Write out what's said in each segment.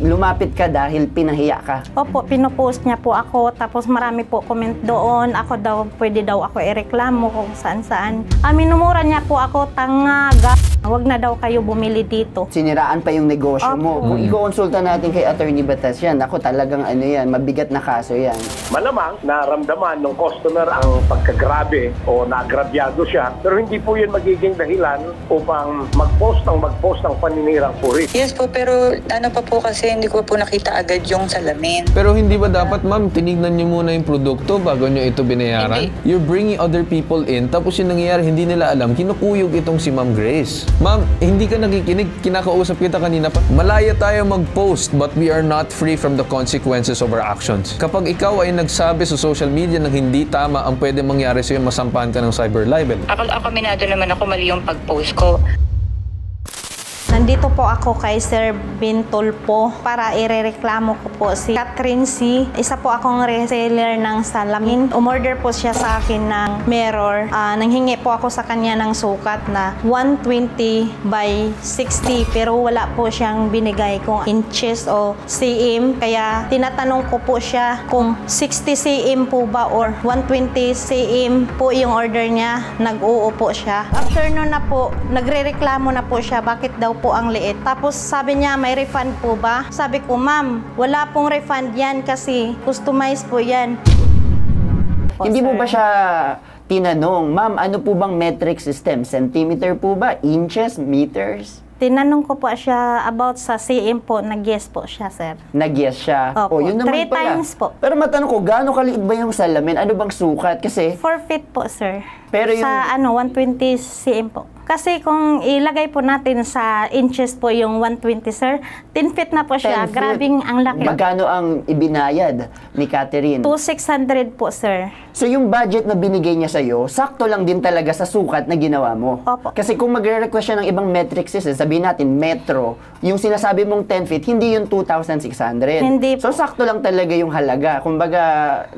lumapit ka dahil pinahiya ka. Opo, pinopost niya po ako, tapos marami po comment doon. Ako daw, pwede daw ako ireklamo kung saan-saan. Minumura niya po ako, tanga, wag na daw kayo bumili dito. Siniraan pa yung negosyo mo. Kung i-consulta natin kay Attorney Batas yan, ako talagang ano yan, mabigat na kaso yan. Malamang naramdaman ng customer ang pagkagrabe o naagrabyado siya, pero hindi po yun magiging dahilan upang mag-post ng paninirang puri. Yes po, pero ano pa po kasi hindi ko po nakita agad yung salamin. Pero hindi ba dapat, ma'am, tinignan niyo muna yung produkto bago niyo ito binayaran? Hindi. You're bringing other people in, tapos yung nangyayari, hindi nila alam, kinukuyog itong si Ma'am Grace. Ma'am, hindi ka nakikinig, kinakausap kita kanina pa. Malaya tayo mag-post, but we are not free from the consequences of our actions. Kapag ikaw ay nagsabi sa social media na hindi tama ang pwede mangyari sa'yo, masampahan ka ng cyber libel. Ako minado naman ako mali yung pag-post ko. Nandito po ako kay Sir Bintulpo para irereklamo ko po si Catherine C. Isa po akong reseller ng salamin. Umorder po siya sa akin ng mirror. Nanghingi po ako sa kanya ng sukat na 120 by 60 pero wala po siyang binigay kung inches o cm. Kaya tinatanong ko po siya kung 60 cm po ba or 120 cm po yung order niya. Nag-oo po siya. After nun na po, nagrereklamo na po siya bakit daw po ang liit. Tapos sabi niya, may refund po ba? Sabi ko, ma'am, wala pong refund yan kasi customized po yan. Hindi mo ba siya tinanong, ma'am, ano po bang metric system? Centimeter po ba? Inches? Meters? Tinanong ko po siya about sa CM po, nag-yes po siya, sir. Nag-yes siya? Opo, Yun naman 3 times po. Pero matanong ko, gaano kaliit ba yung salamin? Ano bang sukat? Kasi 4 feet po, sir. Pero yung sa 120 cm po. Kasi kung ilagay po natin sa inches po yung 120, sir, 10 feet na po siya. 10 feet. Grabing ang laki. Magkano ang ibinayad ni Catherine? 2,600 po, sir. So yung budget na binigay niya sa'yo, sakto lang din talaga sa sukat na ginawa mo. Opo. Kasi kung magre-request siya ng ibang metric system, sabihin natin metro, yung sinasabi mong 10 feet, hindi yung 2,600. Hindi po. So sakto lang talaga yung halaga. Kumbaga,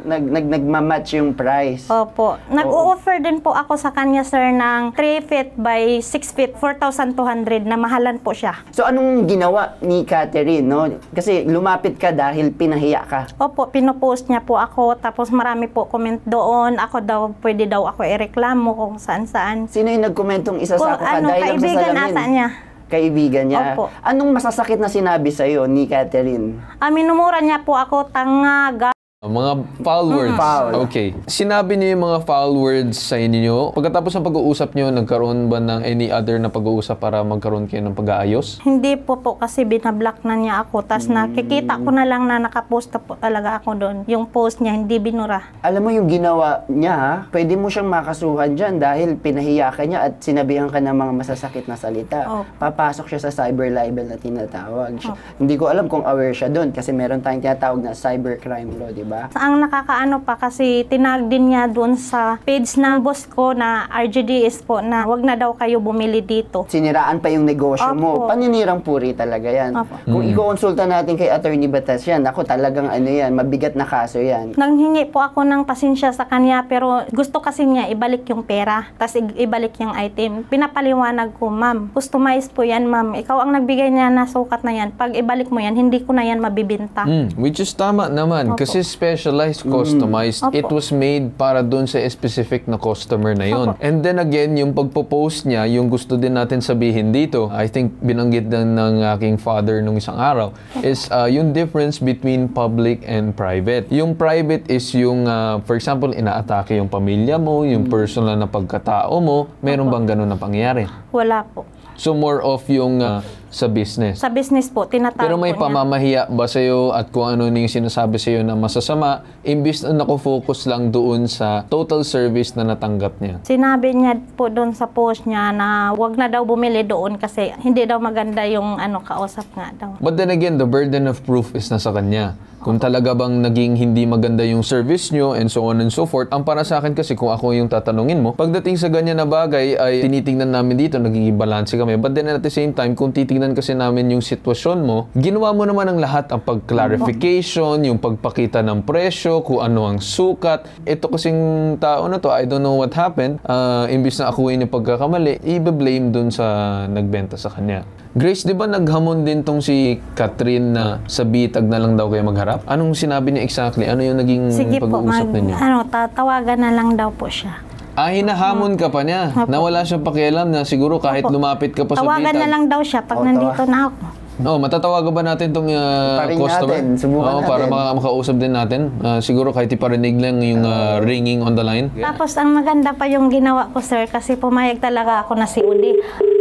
nagmamatch yung price. Opo. Nag-o-offer din po ako sa kanya, sir, ng 3 feet by 6 feet, 4,200 na mahalan po siya. So anong ginawa ni Catherine, no? Kasi lumapit ka dahil pinahiya ka. Opo, pinopost niya po ako, tapos marami po comment doon. Ako daw, pwede daw ako ireklamo kung saan-saan. Sino yung nagkomentong isa sa ka dahil lang sa kaibigan salamin? ata niya. Kaibigan niya. Opo. Anong masasakit na sinabi sa'yo ni Catherine? Minumura niya po ako, tanga, Mga foul words. Foul. Okay. Sinabi niyo yung mga foul words sa inyo. Pagkatapos ng pag-uusap niyo, nagkaroon ba ng any other na pag-uusap para magkaroon kayo ng pag-aayos? Hindi po kasi binablock na niya ako. Tapos nakikita ko na lang na nakapost na po talaga ako doon. Yung post niya, hindi binura. Alam mo yung ginawa niya, ha? Pwede mo siyang makasuhan dyan dahil pinahiya ka niya at sinabihan ka ng mga masasakit na salita. Opo. Papasok siya sa cyber libel na tinatawag. Hindi ko alam kung aware siya doon kasi meron tayong tinatawag na cybercrime law, di ba? Ang nakakaano pa kasi tinag din niya doon sa page ng boss ko na RGDS po na wag na daw kayo bumili dito. Siniraan pa yung negosyo mo. Opo. Paninirang puri talaga yan. Opo. Kung i-consulta natin kay Attorney Batas yan, ako talagang ano yan, mabigat na kaso yan. Nanghingi po ako ng pasensya sa kanya pero gusto kasi niya ibalik yung pera tapos ibalik yung item. Pinapaliwanag ko, ma'am, customize po yan, ma'am. Ikaw ang nagbigay niya na sukat na yan. Pag ibalik mo yan, hindi ko na yan mabibinta. Which is tama naman. Opo. Kasi specialized, customized. Opo. It was made para dun sa specific na customer na yon. Opo. And then again, yung pagpo-post niya, yung gusto din natin sabihin dito, I think binanggit din ng aking father nung isang araw, is yung difference between public and private. Yung private is yung, for example, inaatake yung pamilya mo, yung personal na pagkatao mo. Meron bang ganun na pangyayari? Wala po. So more of yung sa business. Sa business po, tinatawag Pero may po niya. pamamahiya ba sa'yo at kung ano yung sinasabi sa'yo na masasama, imbis na nakufocus lang doon sa total service na natanggap niya? Sinabi niya po doon sa post niya na wag na daw bumili doon kasi hindi daw maganda yung kausap nga daw. But then again, the burden of proof is nasa kanya. Kung talaga bang naging hindi maganda yung service nyo and so on and so forth, ang para sa akin kasi kung ako yung tatanungin mo, pagdating sa ganyan na bagay ay tinitingnan namin dito, nagiging balanse kami. But then at the same time, kung titingnan kasi namin yung sitwasyon mo, ginawa mo naman ang lahat, ang pag-clarification, yung pagpakita ng presyo, kung ano ang sukat. Ito kasing tao na to, I don't know what happened, imbis na akuin yung pagkakamali, i-blame dun sa nagbenta sa kanya. Grace, di ba naghamon din tong si Catherine na sa bitag na lang daw kayo magharap? Anong sinabi niya exactly? Ano yung naging Sige po, pag-uusap ninyo? tatawagan na lang daw po siya. Hinahamon ka pa niya na wala siyang pakialam na siguro kahit lumapit ka pa sa Tawagan bitag. na lang daw siya pag nandito na ako. Matatawagan ba natin itong Paring customer? natin, subukan Para natin. makausap din natin. Siguro kahit iparinig lang yung ringing on the line. Tapos ang maganda pa yung ginawa ko, sir, kasi pumayag talaga ako na COD.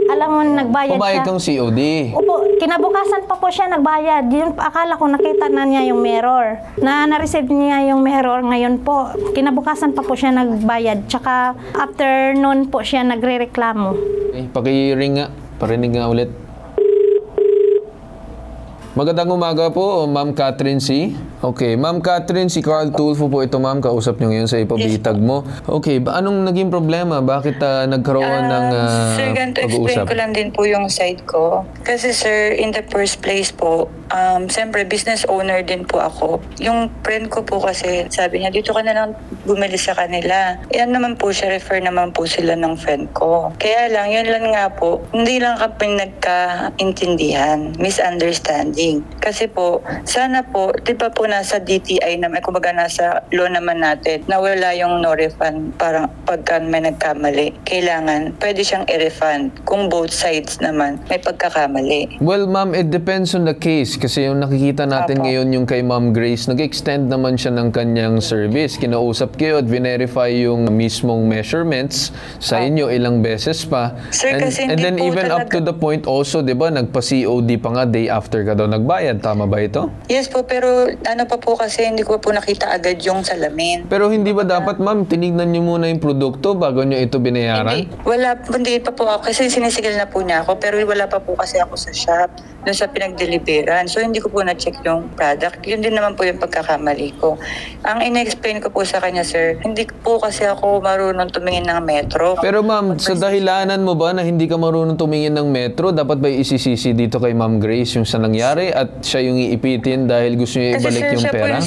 Alam mo, nagbayad Pumayag siya. kang COD. Opo, kinabukasan pa po siya nagbayad. Yun, akala ko nakita na niya yung mirror. Na-receive niya yung mirror ngayon po. Kinabukasan pa po siya nagbayad. Tsaka after noon po siya nagre-reklamo. Okay, pakiring nga. Parinig nga ulit. Magandang umaga po, Ma'am Catherine C. Okay, Ma'am Catherine, si Carl Tulfo po ito, ma'am. Kausap niyo ngayon sa ipabitag mo. Okay, anong naging problema? Bakit nagkaroon ng Sir, ganito, explain pag-uusap? ko lang din po yung side ko. Kasi sir, in the first place po, siyempre business owner din po ako. Yung friend ko po kasi, sabi niya, dito ka na lang bumili sa kanila. Yan naman po siya, refer naman po sila ng friend ko. Kaya lang, yun lang nga po, hindi lang kami nagkaintindihan, misunderstanding. Kasi po, sana po, di ba po nasa DTI naman, kumbaga nasa law naman natin, na wala yung no refund parang pagka may nagkamali. Kailangan, pwede siyang i-refund kung both sides naman may pagkakamali. Well, ma'am, it depends on the case. Kasi yung nakikita natin Apo. ngayon yung kay Ma'am Grace, nag-extend naman siya ng kanyang service. Kinausap kayo at verify yung mismong measurements sa inyo ilang beses pa. Sir, kasi and hindi then po even up to talaga- the point also, di ba, nagpa-COD pa nga day after ka daw nagbayad. Tama ba ito? Yes po, pero ano pa po kasi hindi ko po nakita agad yung salamin. Pero hindi ba dapat, ma'am, tinignan niyo muna yung produkto bago niyo ito binayaran? Hindi pa po ako kasi sinisigil na po niya ako pero wala pa po kasi ako sa shop doon sa pinag-deliveran. So hindi ko po na-check yung product. Yun din naman po yung pagkakamali ko. Ang ina-explain ko po sa kanya, sir, hindi po kasi ako marunong tumingin ng metro. Pero ma'am, sa dahilanan mo ba na hindi ka marunong tumingin ng metro, dapat ba isisisi dito kay Ma'am Grace yung sa nangyari at siya yung iipitin dahil gusto niya Kasi ibalik sir, yung pera?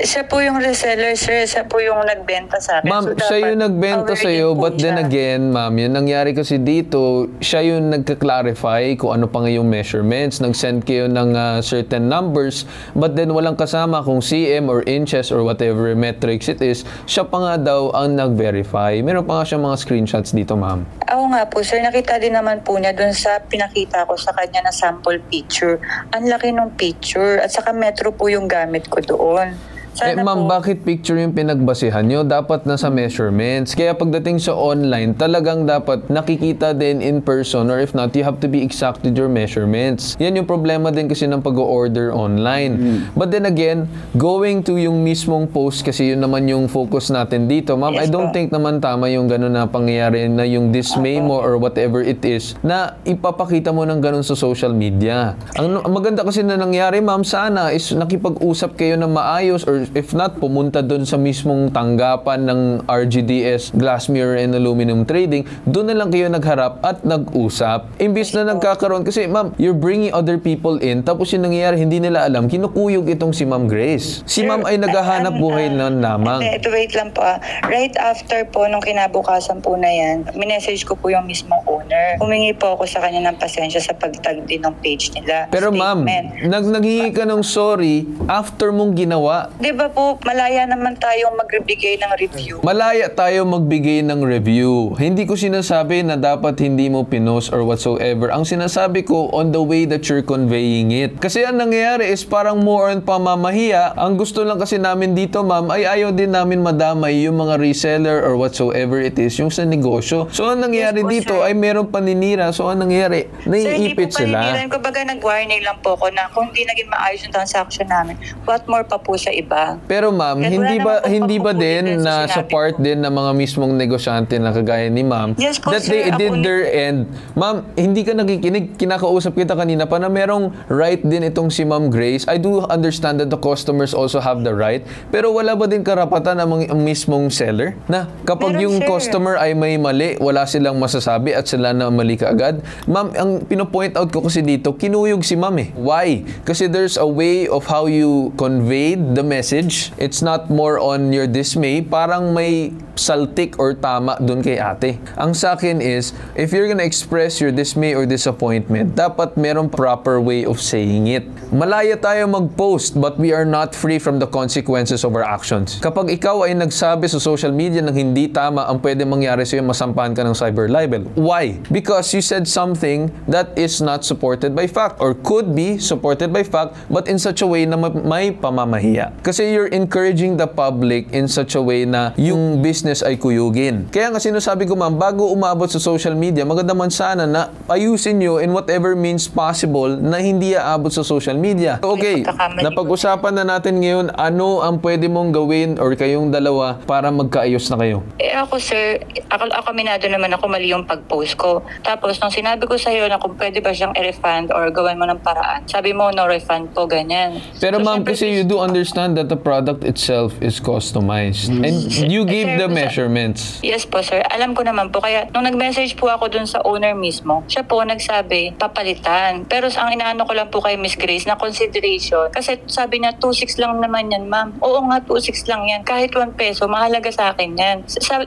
siya po yung reseller, sir. Siya po yung nagbenta sa akin. Ma'am, So, siya dapat yung nagbenta aware sa'yo, din po but then siya. again, ma'am, yung nangyari kasi dito, siya yung nagka-clarify kung ano pa nga yung measurements. Nag-send kayo ng certain numbers, but then walang kasama kung cm or inches or whatever metrics it is. Siya pa nga daw ang nag-verify. Meron pa nga siya mga screenshots dito, ma'am. Oo nga po, sir. Nakita din naman po niya dun sa pinakita ko sa kanya na sample picture. Ang laki ng picture at saka metro po yung gamit ko doon. Sana Ma'am, po, bakit picture yung pinagbasihan nyo? Dapat nasa measurements. Kaya pagdating sa online, talagang dapat nakikita din in person or if not, you have to be exact with your measurements. Yan yung problema din kasi ng pag-order online. But then again, going to yung mismong post kasi yun naman yung focus natin dito. Ma'am, I Yes, don't po. think naman tama yung gano'n na pangyayari na yung dismay mo or whatever it is na ipapakita mo ng gano'n sa social media. Ang maganda kasi na nangyari, ma'am, sana is nakipag-usap kayo ng maayos or if not, pumunta doon sa mismong tanggapan ng RGDS Glass Mirror and Aluminum Trading, doon na lang kayo nagharap at nag-usap. Imbis na nagkakaroon, kasi ma'am, you're bringing other people in, tapos yung nangyayari, hindi nila alam, kinukuyog itong si Ma'am Grace. Si ma'am ay naghahanap buhay na lamang. Hindi, wait lang po. Right after po, nung kinabukasan po na yan, minessage ko po yung mismong owner. Humingi po ako sa kanya ng pasensya sa pagtag din ng page nila. Pero ma'am, Statement. naghingi ka ng sorry after mong ginawa. Di ba po, malaya naman tayong magbigay ng review. Malaya tayo magbigay ng review. Hindi ko sinasabi na dapat hindi mo pinost or whatsoever. Ang sinasabi ko on the way that you're conveying it. Kasi ang nangyayari is parang more on pamamahiya. Ang gusto lang kasi namin dito, ma'am, ay ayaw din namin madamay yung mga reseller or whatsoever it is yung sa negosyo. So ang nangyayari Yes po, dito sir. ay merong paninira. So ang nangyayari, Sir, hindi po naiipit sila. paniniran ko. Baga nag-warning lang po ko na kung hindi naging maayos yung transaction namin, what more pa po sa iba. Pero ma'am, Kaya hindi wala ba naman hindi ba pagpupuli din dun sa na sinabi sa part ko. din ng mga mismong negosyante na kagaya ni ma'am Yes po, that sir. they did Ako their end. Ma'am, hindi ka nakikinig. Kinakausap kita kanina pa na merong right din itong si Ma'am Grace. I do understand that the customers also have the right. Pero wala ba din karapatan ng mga mismong seller na kapag Meron, yung sir. customer ay may mali, wala silang masasabi at sila na mali kaagad? Ma'am, ang pinopoint out ko kasi dito, kinuyog si ma'am eh. Why? Kasi there's a way of how you conveyed the message message. It's not more on your dismay. Parang may saltik or tama dun kay ate. Ang sa akin is, if you're gonna express your dismay or disappointment, dapat merong proper way of saying it. Malaya tayo mag-post, but we are not free from the consequences of our actions. Kapag ikaw ay nagsabi sa social media ng hindi tama, ang pwede mangyari sa'yo, masampahan ka ng cyber libel. Why? Because you said something that is not supported by fact or could be supported by fact, but in such a way na may pamamahiya. Kasi you're encouraging the public in such a way na yung business ay kuyugin. Kaya nga sinasabi ko, ma'am, bago umabot sa social media, maganda man sana na ayusin nyo in whatever means possible na hindi aabot sa social media. Okay, napag-usapan na natin ngayon ano ang pwede mong gawin or kayong dalawa para magkaayos na kayo. Ako sir, akaminado naman ako mali yung pag-post ko. Tapos nung sinabi ko sa'yo na kung pwede ba siyang i-refund or gawan mo ng paraan, sabi mo no refund po, ganyan. Pero So, ma'am, syempre, kasi you do understand that the product itself is customized. And you gave the measurements. Yes po sir, alam ko naman po. Kaya nung nag-message po ako dun sa owner mismo, siya po nagsabi, papalitan. Pero ang inaano ko lang po kay Miss Grace na consideration, kasi sabi niya 2.6 lang naman yan ma'am. Oo nga, 2.6 lang yan. Kahit 1 peso, mahalaga sa akin yan.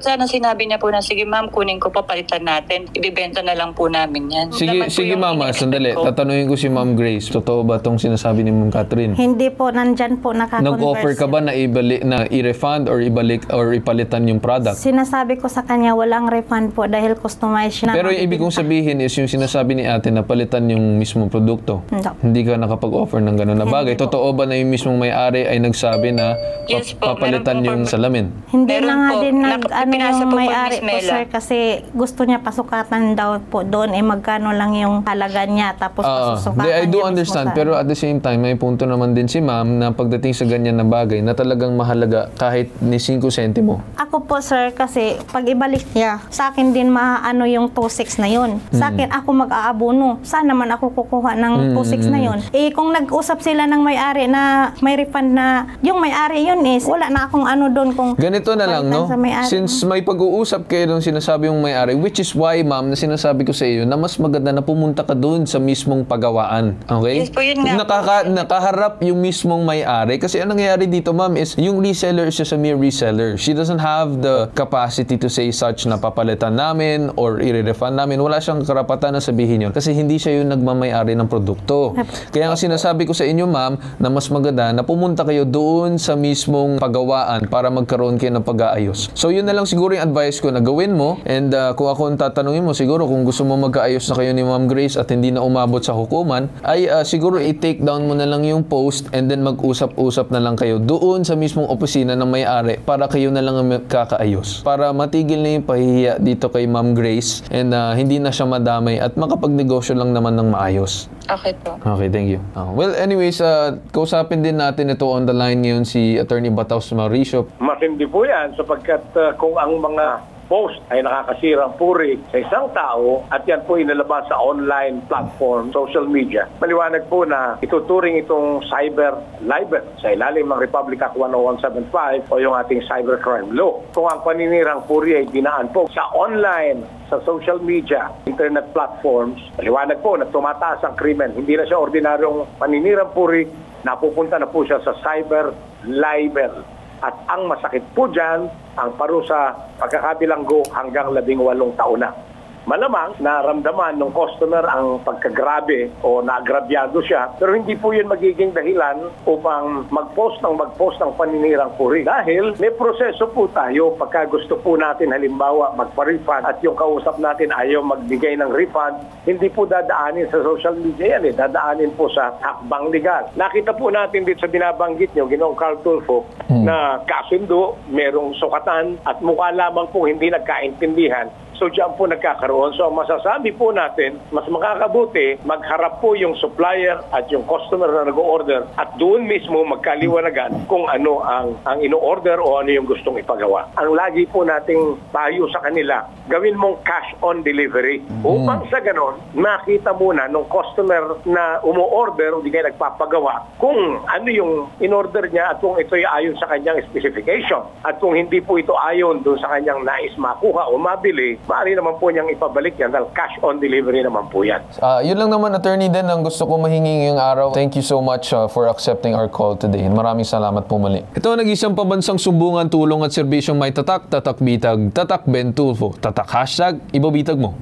Sana sinabi niya po na, sige ma'am, kunin ko, papalitan natin. Ibibenta na lang po namin yan. Sige mama, sandali. Tatanungin ko si Ma'am Grace. Totoo ba itong sinasabi ni Ma'am Catherine? Hindi po, nandyan po nakakonverse. Nag-offer ka ba na i-refund or ibalik or ipalitan yung product? Sinasabi ko sa kanya, walang refund po dahil customized na. Pero yung ibig kong sabihin is yung sinasabi ni ate na palitan yung mismong produkto. Hindi ka nakapag-offer ng gano'n na bagay. Totoo ba na yung mismong may-ari ay nagsabi na Yes po, papalitan yung salamin? Hindi Meron na nga po. din Pinasa yung po may-ari Miss po Mela. sir kasi gusto niya pasukatan daw po doon magkano lang yung halaga niya tapos pasusukatan I do niya understand, mismo sa- pero at the same time, may punto naman din si ma'am na pagdating sa ganyan na bagay na talagang mahalaga kahit ni 5 sentimo. Ako po sir kasi pag ibalik niya, sa akin din maano yung 2.6 na yun. Sa akin ako mag-aabono. Saan naman ako kukuha ng 2.6 na yun? Eh kung nag-usap sila ng may-ari na may refund na yung may-ari yun is wala na akong ano doon kung Ganito na lang, no? sa may-ari. Since may pag-uusap kayo nung sinasabi yung may-ari, which is why, ma'am, na sinasabi ko sa iyo na mas maganda na pumunta ka doon sa mismong pagawaan. Okay? Yes po, yun nga. Nakaharap yung mismong may-ari. Kasi ang nangyayari dito, ma'am, is yung reseller is just a mere reseller. She doesn't have the capacity to say such na papalitan namin or i-refund namin. Wala siyang karapatan na sabihin yun. Kasi hindi siya yung nagmamay-ari ng produkto. Kaya nga sinasabi ko sa inyo, ma'am, na mas maganda na pumunta kayo doon sa mismong pagawaan para magkaroon kayo ng pag-aayos. So yun na lang siguro yung advice ko na gawin mo. And kung ako ang tatanungin mo, siguro kung gusto mo magkaayos na kayo ni Ma'am Grace at hindi na umabot sa hukuman, ay siguro i-take down mo na lang yung post and then mag-usap-usap na lang kayo doon sa mismong opisina ng may-ari para kayo na lang ang kakaayos. Para matigil na yung pahihiya dito kay Ma'am Grace and hindi na siya madamay at makapagnegosyo lang naman ng maayos. Okay po. Okay, thank you. Well, anyways, kausapin din natin ito on the line ngayon si Attorney Bataos Mauricio. Matindi po yan sapagkat kung ang mga post ay nakakasirang puri sa isang tao at yan po inalabas sa online platform, social media, maliwanag po na ituturing itong cyber libel sa ilalim ng Republic Act 10175 o yung ating cybercrime law. Kung ang paninirang puri ay dinaan po sa online, sa social media, internet platforms, maliwanag po na tumataas ang krimen. Hindi na siya ordinaryong paninirang puri, napupunta na po siya sa cyber libel. At ang masakit po dyan, ang parusa pagkakabilanggo hanggang 18 taon na. Malamang naramdaman ng customer ang pagkagrabe o naagrabyado siya, pero hindi po yun magiging dahilan upang mag-post ng paninirang puri. Dahil may proseso po tayo pagka gusto po natin halimbawa magpa-refund at yung kausap natin ayaw magbigay ng refund, hindi po dadaanin sa social media yan, dadaanin po sa hakbang legal. Nakita po natin dito sa binabanggit nyo, Ginoong Carl Tulfo, na kasundo, merong sukatan at mukha lamang po hindi nagkaintindihan. So diyan po nagkakaroon. So masasabi po natin, mas makakabuti, magharap po yung supplier at yung customer na nag-o-order at doon mismo magkaliwanagan kung ano ang ino-order o ano yung gustong ipagawa. Ang lagi po nating payo sa kanila, gawin mong cash on delivery. Upang sa ganon, makita muna nung customer na umo-order o di kaya nagpapagawa kung ano yung in-order niya at kung ito'y ayon sa kanyang specification. At kung hindi po ito ayon doon sa kanyang nais makuha o mabili, maaari naman po niyang ipabalik yan dahil cash on delivery naman po yan. Yun lang naman, Attorney Den, ang gusto ko mahingi ngayong araw. Thank you so much for accepting our call today. Maraming salamat po muli. Ito ang nag-isang pambansang sumbungan, tulong at serbisyong may tatak, tatak bitag, tatak Ben Tulfo, tatak hashtag, ibabitag mo.